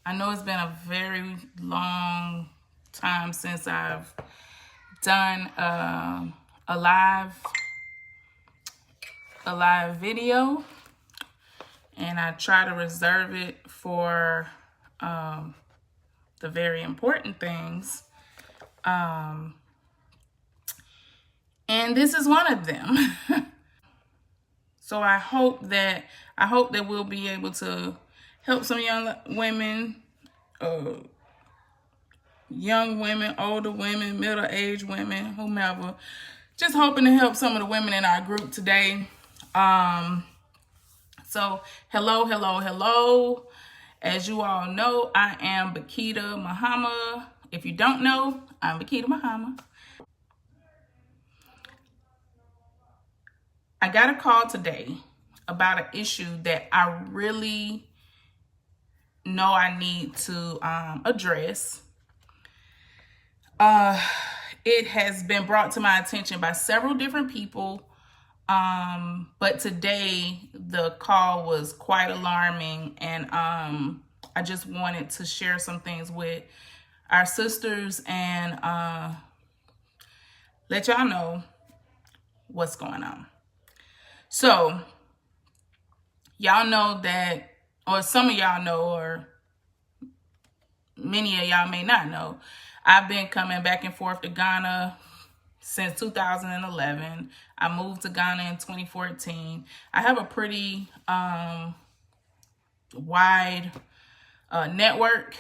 I know it's been a very long time since I've done a live video, and I try to reserve it for the very important things. And this is one of them. So I hope that we'll be able to help some young women, older women, middle-aged women, whomever. Just hoping to help some of the women in our group today. So hello. As you all know, I am Bakita Muhammad. If you don't know, I'm Bakita Muhammad. I got a call today about an issue that I really know I need to address. It has been brought to my attention by several different people, but today the call was quite alarming, and I just wanted to share some things with our sisters and let y'all know what's going on. So, y'all know that, or some of y'all know, or many of y'all may not know, I've been coming back and forth to Ghana since 2011. I moved to Ghana in 2014. I have a pretty wide network,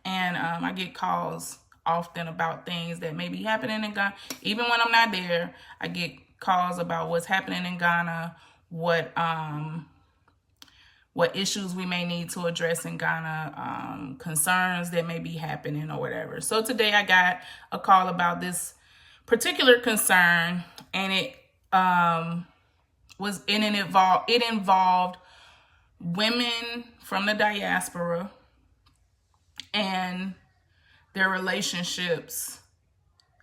and I get calls often about things that may be happening in Ghana. Even when I'm not there, I get calls about what's happening in Ghana, what issues we may need to address in Ghana, concerns that may be happening or whatever. So today I got a call about this particular concern, and it involved women from the diaspora and their relationships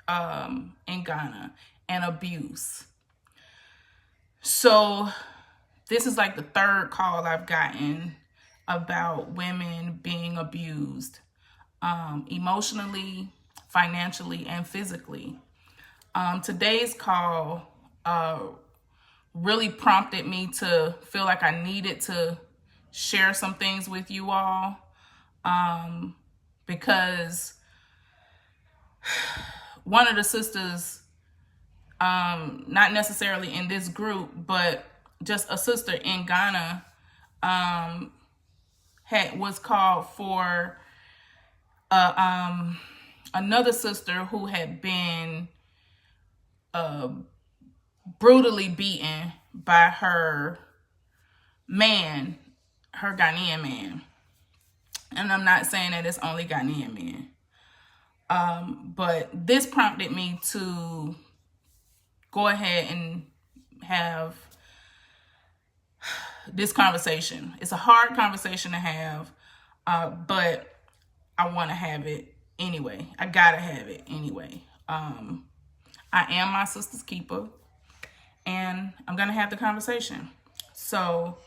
in Ghana and abuse. So this is like the third call I've gotten about women being abused, emotionally, financially, and physically. Today's call really prompted me to feel like I needed to share some things with you all, because one of the sisters, not necessarily in this group, but just a sister in Ghana, was called for another sister who had been brutally beaten by her man, her Ghanaian man. And I'm not saying that it's only Ghanaian men. But this prompted me to go ahead and have this conversation. It's a hard conversation to have, but I want to have it anyway. I gotta have it anyway. I am my sister's keeper, and I'm gonna have the conversation. So,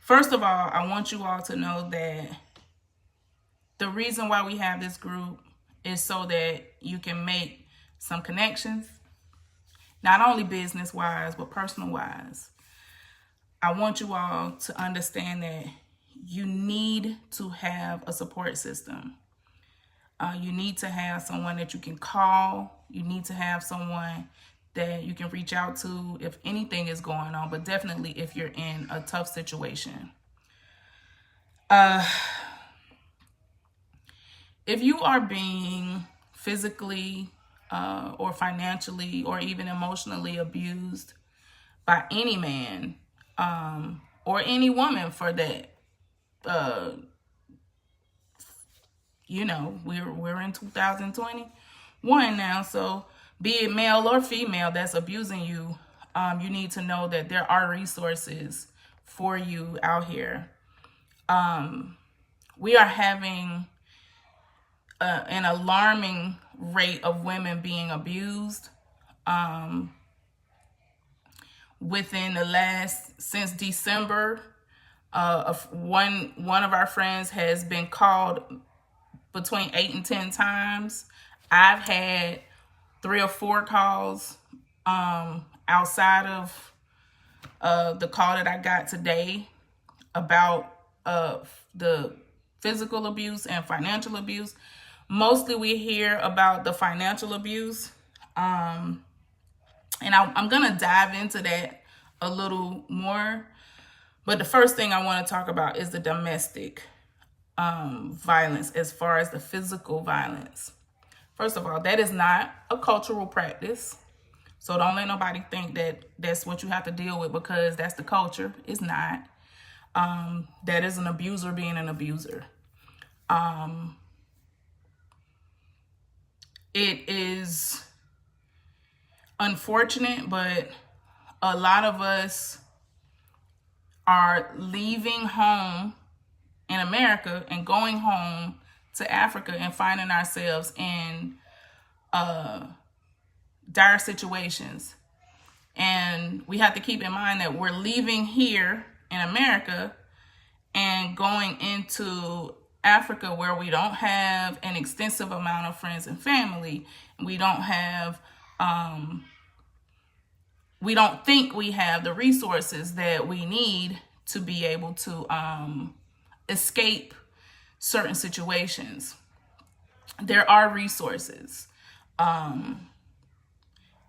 first of all, I want you all to know that the reason why we have this group is so that you can make some connections, not only business-wise, but personal-wise. I want you all to understand that you need to have a support system. You need to have someone that you can call. You need to have someone that you can reach out to if anything is going on, but definitely if you're in a tough situation. If you are being physically or financially or even emotionally abused by any man, or any woman for that, we're in 2021 now, so be it male or female that's abusing you, you need to know that there are resources for you out here. We are having an alarming rate of women being abused since December. One of our friends has been called between 8 and 10 times. I've had 3 or 4 calls outside of the call that I got today about the physical abuse and financial abuse. Mostly we hear about the financial abuse. And I'm going to dive into that a little more. But the first thing I want to talk about is the domestic violence, as far as the physical violence. First of all, that is not a cultural practice. So don't let nobody think that that's what you have to deal with because that's the culture. It's not. That is an abuser being an abuser. It is unfortunate, but a lot of us are leaving home in America and going home to Africa and finding ourselves in dire situations. And we have to keep in mind that we're leaving here in America and going into Africa where we don't have an extensive amount of friends and family. We don't have, we don't think we have the resources that we need to be able to escape certain situations. There are resources.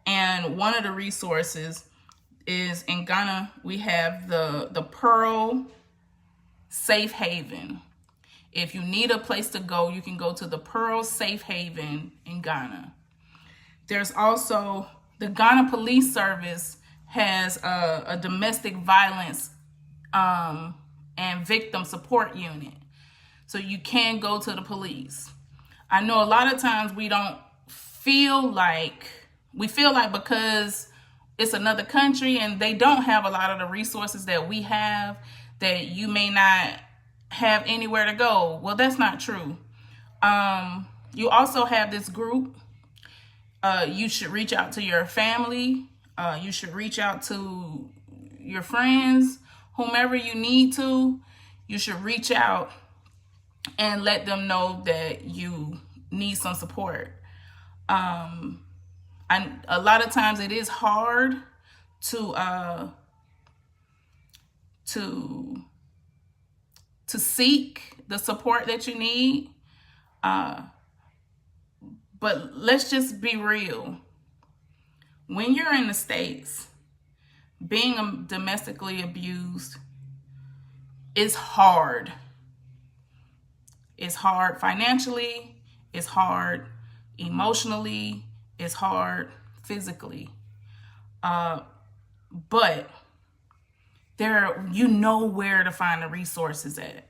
And one of the resources is in Ghana, we have the Pearl Safe Haven. If you need a place to go, you can go to the Pearl Safe Haven in Ghana. There's also the Ghana Police Service has a domestic violence and victim support unit. So you can go to the police. I know a lot of times we feel like because it's another country and they don't have a lot of the resources that we have, that you may not have anywhere to go. Well, that's not true. You also have this group. You should reach out to your family. You should reach out to your friends, whomever you need to. You should reach out and let them know that you need some support. And a lot of times it is hard to seek the support that you need. But let's just be real. When you're in the States, being domestically abused is hard. It's hard financially. It's hard emotionally. It's hard physically. But you know where to find the resources at.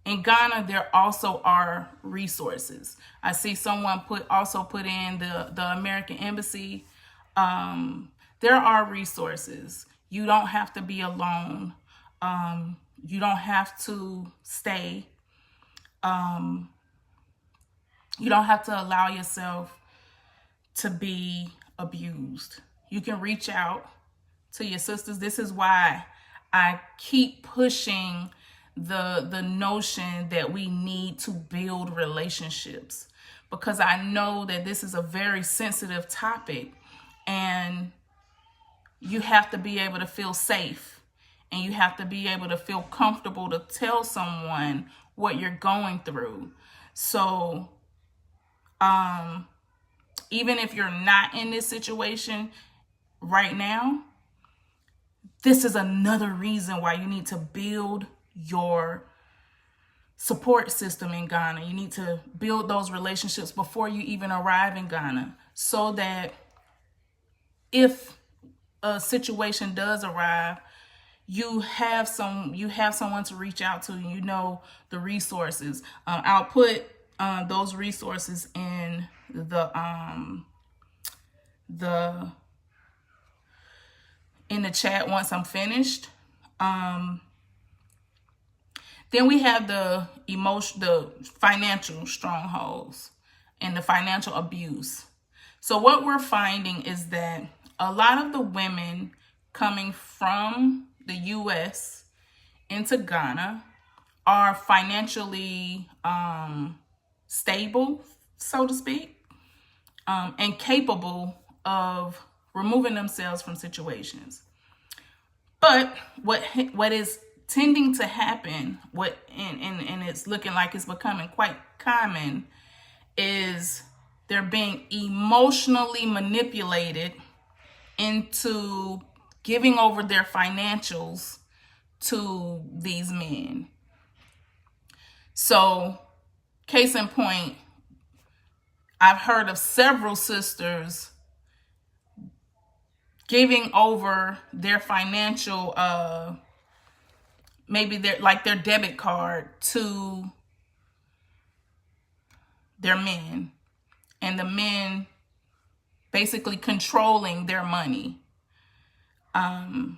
In Ghana, there also are resources. I see someone put in the American Embassy. There are resources. You don't have to be alone. You don't have to stay. You don't have to allow yourself to be abused. You can reach out to your sisters. This is why I keep pushing the notion that we need to build relationships, because I know that this is a very sensitive topic and you have to be able to feel safe and you have to be able to feel comfortable to tell someone what you're going through. So even if you're not in this situation right now, this is another reason why you need to build your support system in Ghana. You need to build those relationships before you even arrive in Ghana, so that if a situation does arrive, you have someone to reach out to. You know the resources. I'll put those resources in the chat once I'm finished. Then we have the financial strongholds and the financial abuse. So what we're finding is that a lot of the women coming from the U.S. into Ghana are financially stable, so to speak, and capable of removing themselves from situations. But what is tending to happen, and it's looking like it's becoming quite common, is they're being emotionally manipulated into giving over their financials to these men. So, case in point, I've heard of several sisters giving over their financial, maybe their debit card to their men, and the men basically controlling their money, and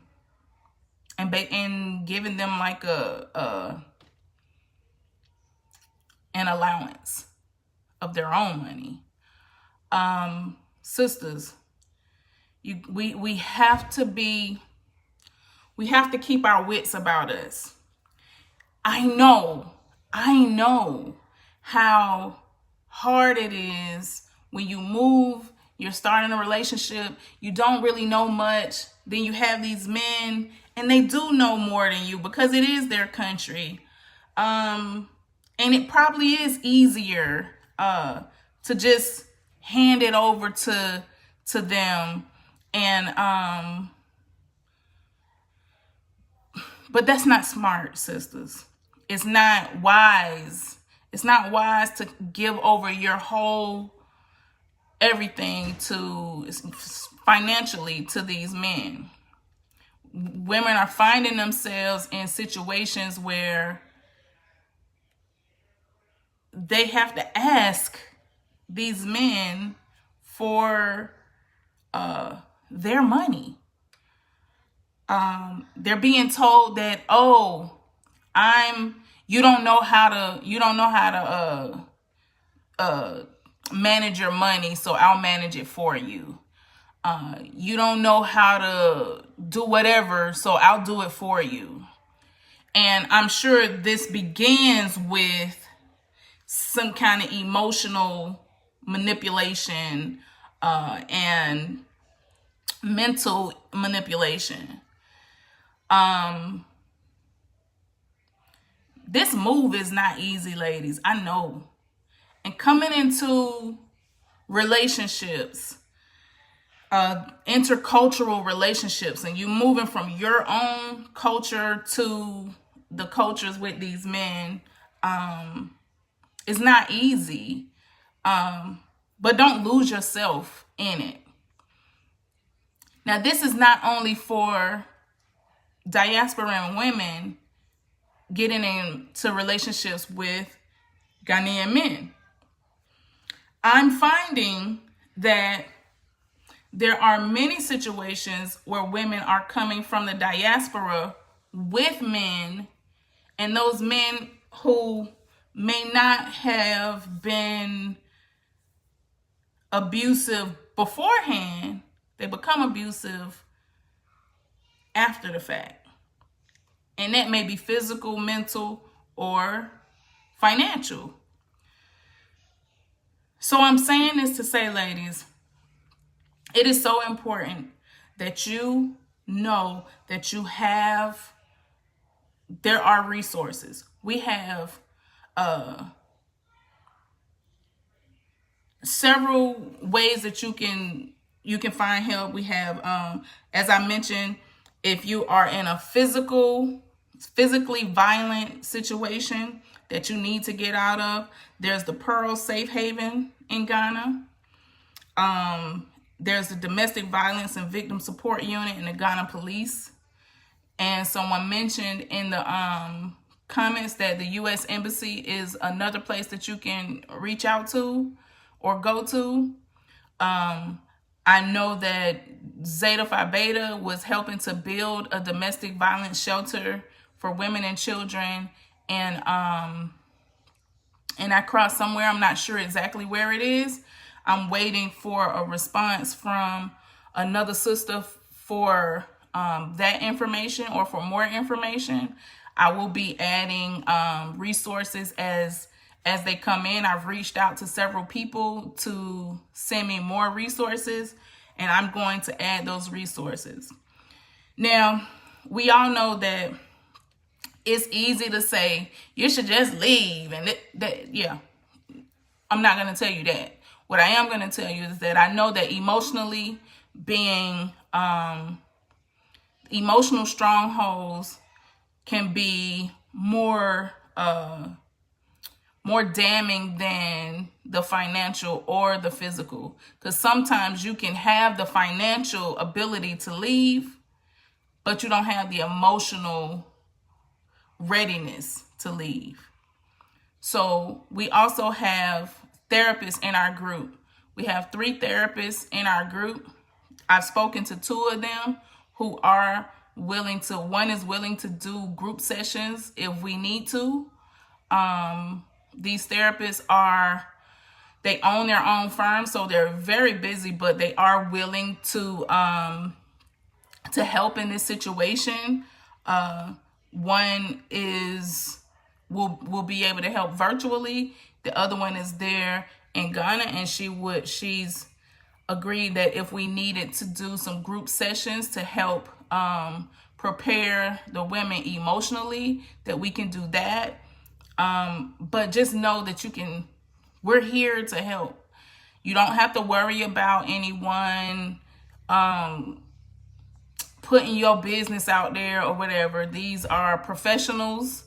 giving them like an allowance of their own money. Sisters, we have to keep our wits about us. I know how hard it is when you move, you're starting a relationship, you don't really know much, then you have these men and they do know more than you because it is their country. And it probably is easier to just hand it over to them, and but that's not smart, sisters. It's not wise. It's not wise to give over your whole everything financially to these men. Women are finding themselves in situations where they have to ask these men for their money. They're being told that, you don't know how to manage your money, so I'll manage it for you. You don't know how to do whatever, so I'll do it for you. And I'm sure this begins with some kind of emotional manipulation and mental manipulation. This move is not easy, ladies. I know. And coming into relationships, intercultural relationships, and you moving from your own culture to the cultures with these men, it's not easy. But don't lose yourself in it. Now, this is not only for diaspora women getting into relationships with Ghanaian men. I'm finding that there are many situations where women are coming from the diaspora with men, and those men who may not have been abusive beforehand, they become abusive after the fact. And that may be physical, mental, or financial. So I'm saying this to say, ladies, it is so important that you know that there are resources. We have several ways that you can find help. We have, as I mentioned, if you are in a physically violent situation that you need to get out of, there's the Pearl Safe Haven in Ghana. There's the Domestic Violence and Victim Support Unit in the Ghana Police. And someone mentioned in the comments that the U.S. Embassy is another place that you can reach out to or go to. I know that Zeta Phi Beta was helping to build a domestic violence shelter for women and children, and I crossed somewhere. I'm not sure exactly where it is. I'm waiting for a response from another sister for that information or for more information, I will be adding resources as they come in. I've reached out to several people to send me more resources, and I'm going to add those resources. Now, we all know that it's easy to say you should just leave, and yeah, I'm not going to tell you that. What I am going to tell you is that I know that emotionally being emotional strongholds can be more damning than the financial or the physical, because sometimes you can have the financial ability to leave, but you don't have the emotional readiness to leave. So we also have therapists in our group. We have 3 therapists in our group. I've spoken to 2 of them who are willing to, one is willing to do group sessions if we need to. These therapists they own their own firm, so they're very busy, but they are willing to help in this situation. One will be able to help virtually. The other one is there in Ghana, and she's agreed that if we needed to do some group sessions to help prepare the women emotionally, that we can do that. But just know that we're here to help. You don't have to worry about anyone putting your business out there or whatever. These are professionals.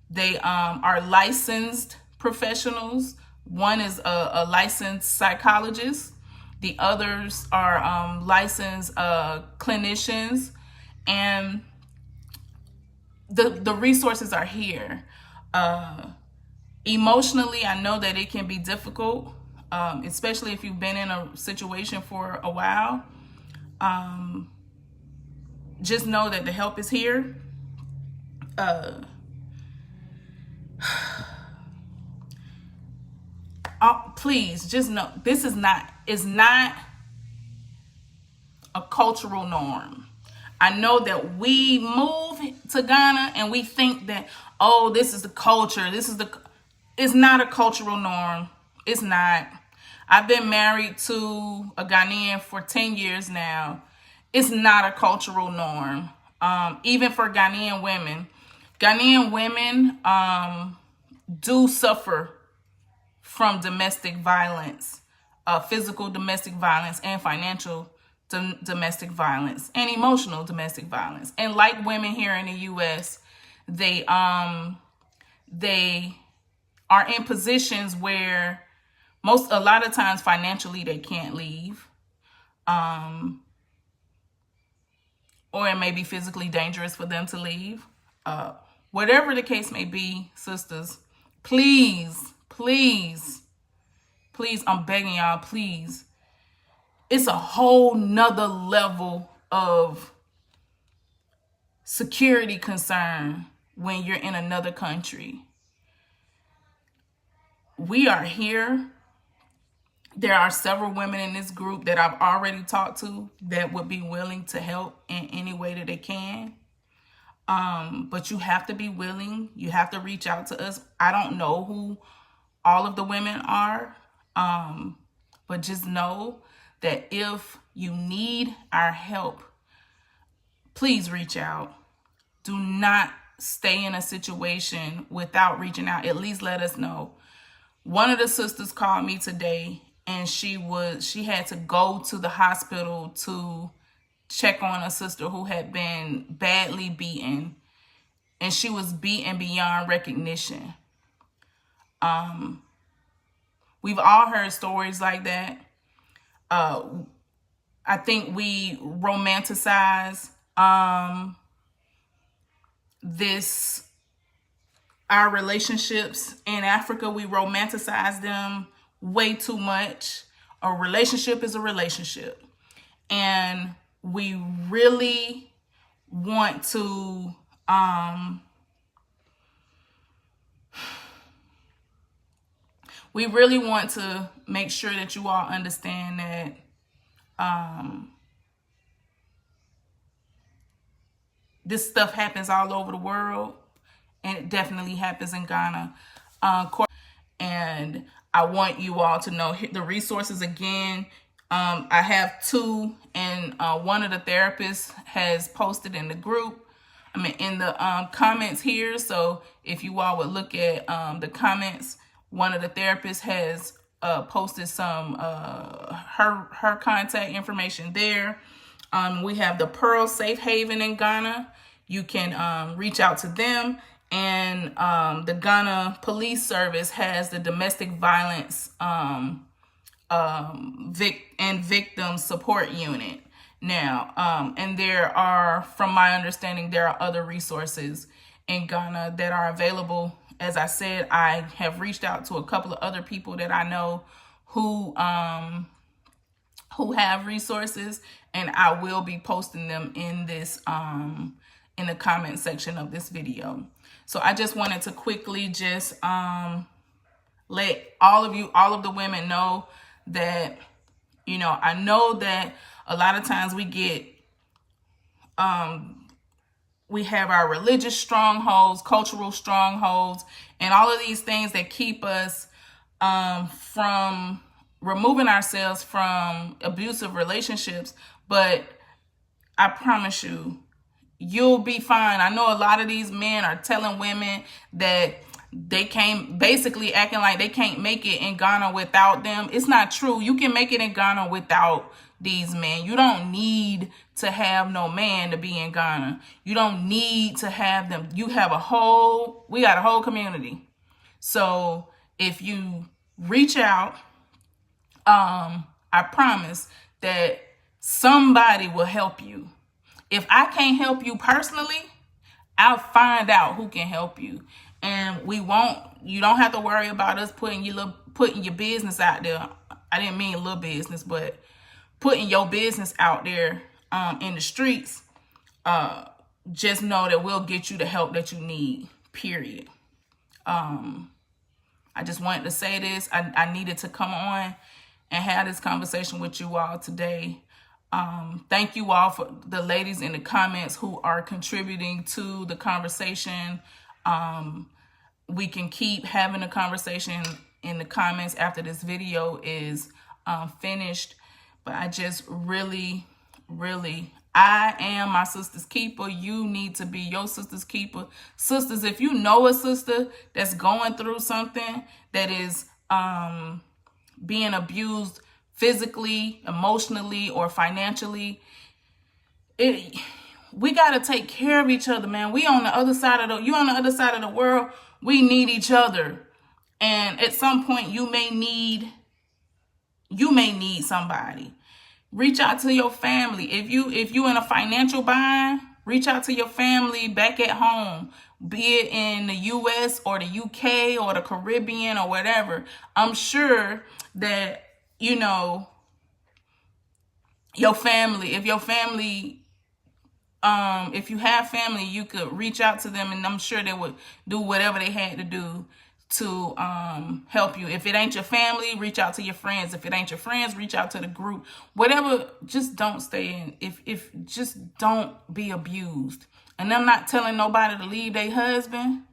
They are licensed professionals. One is a licensed psychologist. The others are licensed clinicians. And the resources are here. Emotionally, I know that it can be difficult, especially if you've been in a situation for a while. Just know that the help is here. Please just know this is not a cultural norm. I know that we move to Ghana and we think that, oh, this is the culture. It's not a cultural norm. It's not. I've been married to a Ghanaian for 10 years now. It's not a cultural norm. Even for Ghanaian women. Ghanaian women do suffer from domestic violence, physical domestic violence, and financial domestic violence, and emotional domestic violence. And like women here in the U.S., they are in positions where a lot of times financially they can't leave, or it may be physically dangerous for them to leave. Whatever the case may be, sisters, please, I'm begging y'all, please. It's a whole nother level of security concern when you're in another country. We are here. There are several women in this group that I've already talked to that would be willing to help in any way that they can. But you have to be willing. You have to reach out to us. I don't know who all of the women are, but just know that if you need our help, please reach out. Do not stay in a situation without reaching out. At least let us know. One of the sisters called me today, and she had to go to the hospital to check on a sister who had been badly beaten, and she was beaten beyond recognition. We've all heard stories like that. I think we romanticize our relationships in Africa. We romanticize them way too much. A relationship is a relationship. And we really want to make sure that you all understand that this stuff happens all over the world, and it definitely happens in Ghana. And I want you all to know the resources again. I have two, and one of the therapists has posted in the group. I mean, in the comments here. So if you all would look at the comments, one of the therapists has posted some her contact information there. We have the Pearl Safe Haven in Ghana. You can reach out to them. And the Ghana Police Service has the Domestic Violence Victim Support Unit. Now, and there are, from my understanding, there are other resources in Ghana that are available. As I said, I have reached out to a couple of other people that I know who have resources, and I will be posting them in this in the comment section of this video. So I just wanted to quickly just let all of the women know that, you know, I know that a lot of times we get, we have our religious strongholds, cultural strongholds, and all of these things that keep us from removing ourselves from abusive relationships. But I promise you, you'll be fine. I know a lot of these men are telling women that they can't, basically acting like they can't make it in Ghana without them. It's not true. You can make it in Ghana without these men. You don't need to have no man to be in Ghana. You don't need to have them. You have we got a whole community. So if you reach out, I promise that somebody will help you. If I can't help you personally, I'll find out who can help you. And you don't have to worry about us putting your business out there. I didn't mean little business, but putting your business out there in the streets. Just know that we'll get you the help that you need, period. I just wanted to say this. I needed to come on and have this conversation with you all today. Thank you all for the ladies in the comments who are contributing to the conversation. We can keep having a conversation in the comments after this video is finished. But I just really, I am my sister's keeper. You need to be your sister's keeper. Sisters, if you know a sister that's going through something that is being abused physically, emotionally, or financially, we got to take care of each other, man. You on the other side of the world. We need each other. And at some point you may need somebody. Reach out to your family. If you in a financial bind, reach out to your family back at home, be it in the US or the UK or the Caribbean or whatever. I'm sure that, you know, your family, if you have family, you could reach out to them, and I'm sure they would do whatever they had to do to help you. If it ain't your family, reach out to your friends. If it ain't your friends, reach out to the group. Whatever, just don't stay in. Just don't be abused. And I'm not telling nobody to leave their husband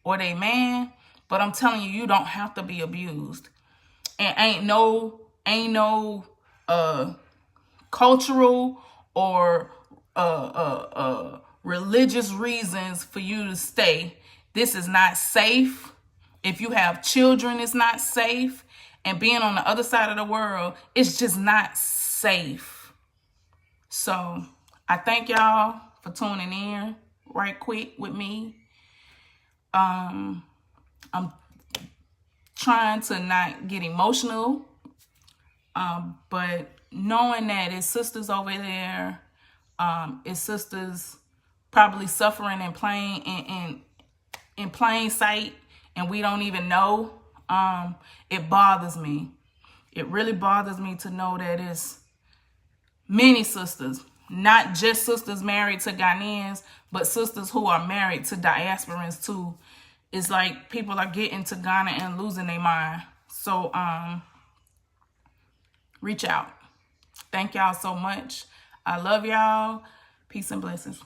or their man, but I'm telling you, you don't have to be abused. And ain't no cultural or religious reasons for you to stay. This is not safe. If you have children, it's not safe. And being on the other side of the world, it's just not safe. So I thank y'all for tuning in right quick with me. I'm trying to not get emotional, but knowing that it's sisters over there, it's sisters probably suffering in plain sight, and we don't even know. It bothers me. It really bothers me to know that it's many sisters, not just sisters married to Ghanaians, but sisters who are married to diasporans too. It's like people are getting to Ghana and losing their mind. So reach out. Thank y'all so much. I love y'all. Peace and blessings.